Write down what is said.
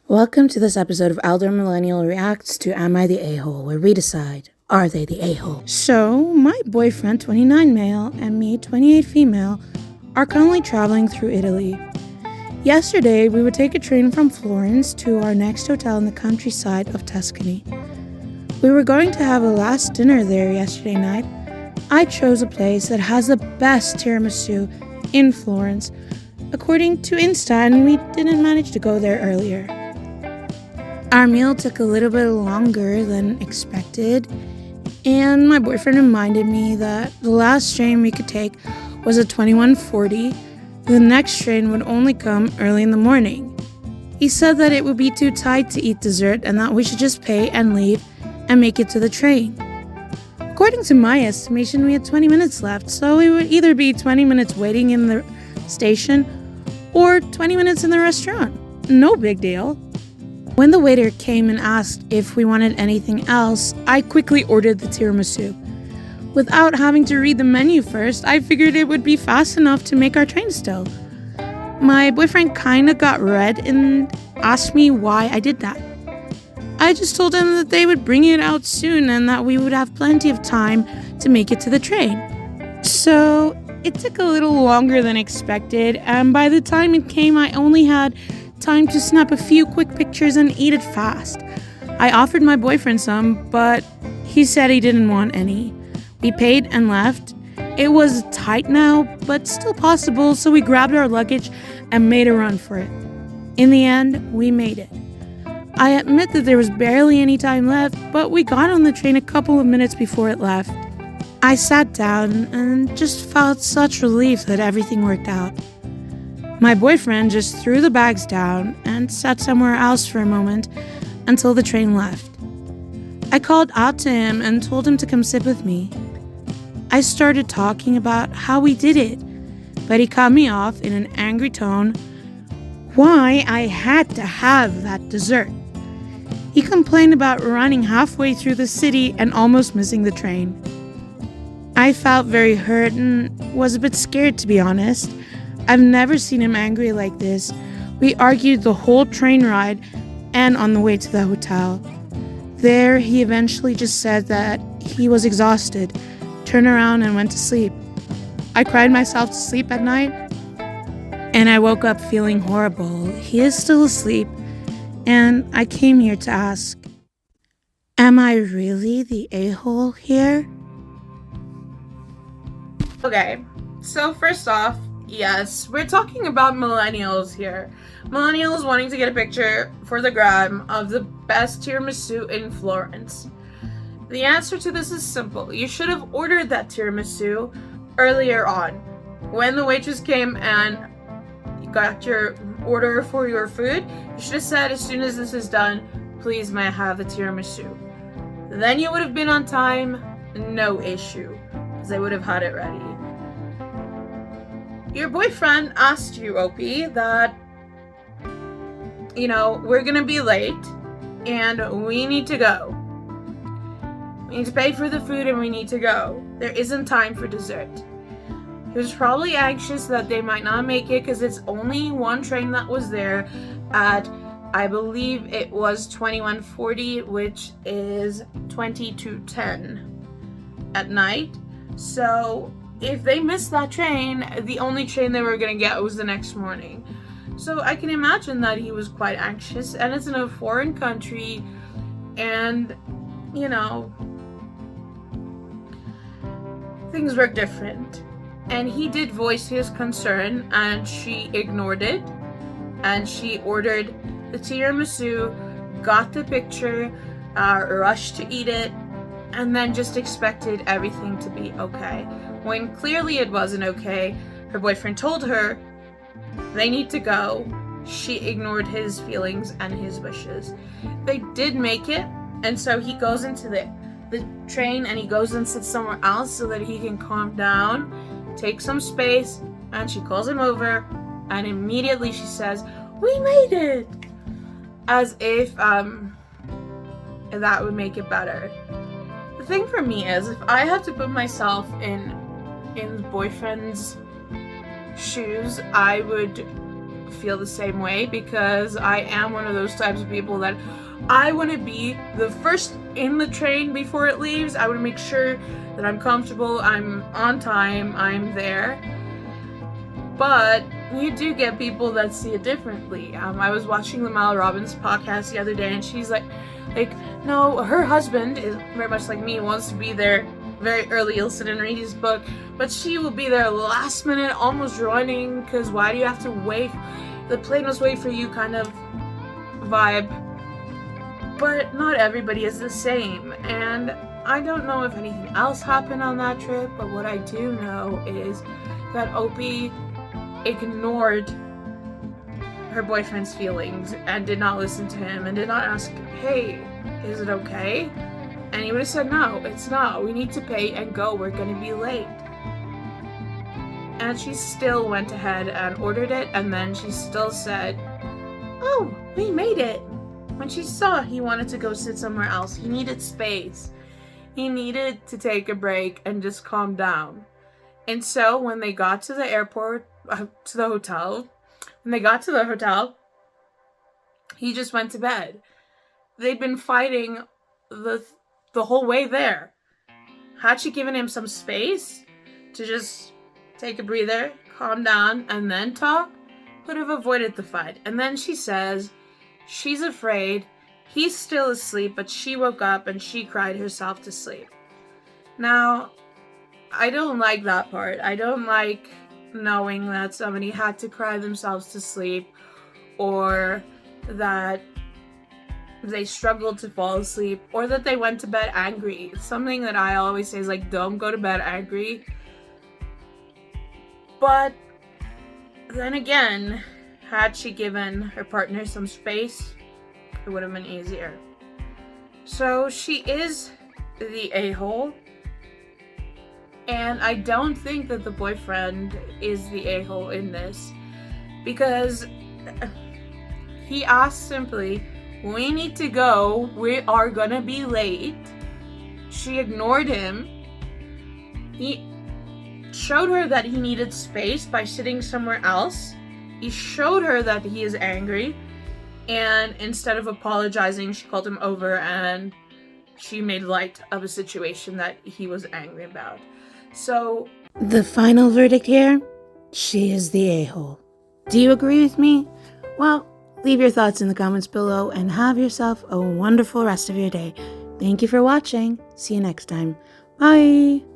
Welcome to this episode of Elder Millennial Reacts to Am I the A-Hole, where we decide, are they the a-hole? So, my boyfriend, 29 male, and me, 28 female, are currently traveling through Italy. Yesterday, we would take a train from Florence to our next hotel in the countryside of Tuscany. We were going to have a last dinner there yesterday night. I chose a place that has the best tiramisu in Florence, according to Insta, and we didn't manage to go there earlier. Our meal took a little bit longer than expected, and my boyfriend reminded me that the last train we could take was at 21:40. The next train would only come early in the morning. He said that it would be too tight to eat dessert and that we should just pay and leave and make it to the train. According to my estimation, we had 20 minutes left, so it would either be 20 minutes waiting in the station or 20 minutes in the restaurant. No big deal. When the waiter came and asked if we wanted anything else, I quickly ordered the tiramisu. Without having to read the menu first, I figured it would be fast enough to make our train still. My boyfriend kinda got red and asked me why I did that. I just told him that they would bring it out soon and that we would have plenty of time to make it to the train. So it took a little longer than expected, and by the time it came, I only had time to snap a few quick pictures and eat it fast. I offered my boyfriend some, but he said he didn't want any. We paid and left. It was tight now, but still possible, so we grabbed our luggage and made a run for it. In the end, we made it. I admit that there was barely any time left, but we got on the train a couple of minutes before it left. I sat down and just felt such relief that everything worked out. My boyfriend just threw the bags down and sat somewhere else for a moment until the train left. I called out to him and told him to come sit with me. I started talking about how we did it, but he cut me off in an angry tone why I had to have that dessert. He complained about running halfway through the city and almost missing the train. I felt very hurt and was a bit scared, to be honest. I've never seen him angry like this. We argued the whole train ride and on the way to the hotel. There, he eventually just said that he was exhausted, turned around and went to sleep. I cried myself to sleep at night, and I woke up feeling horrible. He is still asleep, and I came here to ask, am I really the a-hole here? Okay, so first off, yes, we're talking about millennials here. Millennials wanting to get a picture for the gram of the best tiramisu in Florence. The answer to this is simple. You should have ordered that tiramisu earlier on. When the waitress came and you got your order for your food, you should have said, as soon as this is done, please may I have the tiramisu. Then you would have been on time, no issue, because they would have had it ready. Your boyfriend asked you, OP, that, we're gonna be late and we need to go. We need to pay for the food and we need to go. There isn't time for dessert. He was probably anxious that they might not make it because it's only one train that was there at, I believe it was 21:40, which is 22:10 at night. So if they missed that train, the only train they were going to get was the next morning. So I can imagine that he was quite anxious, and it's in a foreign country, and, things were different. And he did voice his concern, and she ignored it, and she ordered the tiramisu, got the picture, rushed to eat it, and then just expected everything to be okay. When clearly it wasn't okay, her boyfriend told her they need to go. She ignored his feelings and his wishes. They did make it, and so he goes into the train and he goes and sits somewhere else so that he can calm down, take some space, and she calls him over, and immediately she says, "We made it!" As if that would make it better. The thing for me is, if I had to put myself in boyfriend's shoes, I would feel the same way, because I am one of those types of people that I want to be the first in the train before it leaves. I want to make sure that I'm comfortable, I'm on time, I'm there. But you do get people that see it differently. I was watching the Mal Robbins podcast the other day, and she's like, no, her husband is very much like me, wants to be there very early. He'll sit and read his book, but she will be there last minute, almost running, because why do you have to wait? The plane must wait for you kind of vibe. But not everybody is the same, and I don't know if anything else happened on that trip, but what I do know is that Opie ignored her boyfriend's feelings and did not listen to him and did not ask, hey, is it okay? And he would have said, no, it's not. We need to pay and go. We're going to be late. And she still went ahead and ordered it, and then she still said, oh, we made it. When she saw he wanted to go sit somewhere else, he needed space. He needed to take a break and just calm down. And so when they got to the airport, to the hotel, he just went to bed. They'd been fighting the whole way there. Had she given him some space to just take a breather, calm down, and then talk, would have avoided the fight. And then she says she's afraid. He's still asleep, but she woke up and she cried herself to sleep. Now, I don't like that part. I don't like knowing that somebody had to cry themselves to sleep, or that they struggled to fall asleep, or that they went to bed angry. Something that I always say is like, don't go to bed angry. But then again, had she given her partner some space, it would have been easier. So she is the a-hole. And I don't think that the boyfriend is the a-hole in this, because he asked simply, we need to go, we are gonna be late. She ignored him. He showed her that he needed space by sitting somewhere else. He showed her that he is angry, and instead of apologizing, she called him over and she made light of a situation that he was angry about. So, the final verdict here, she is the a-hole. Do you agree with me? Well, leave your thoughts in the comments below and have yourself a wonderful rest of your day. Thank you for watching. See you next time. Bye!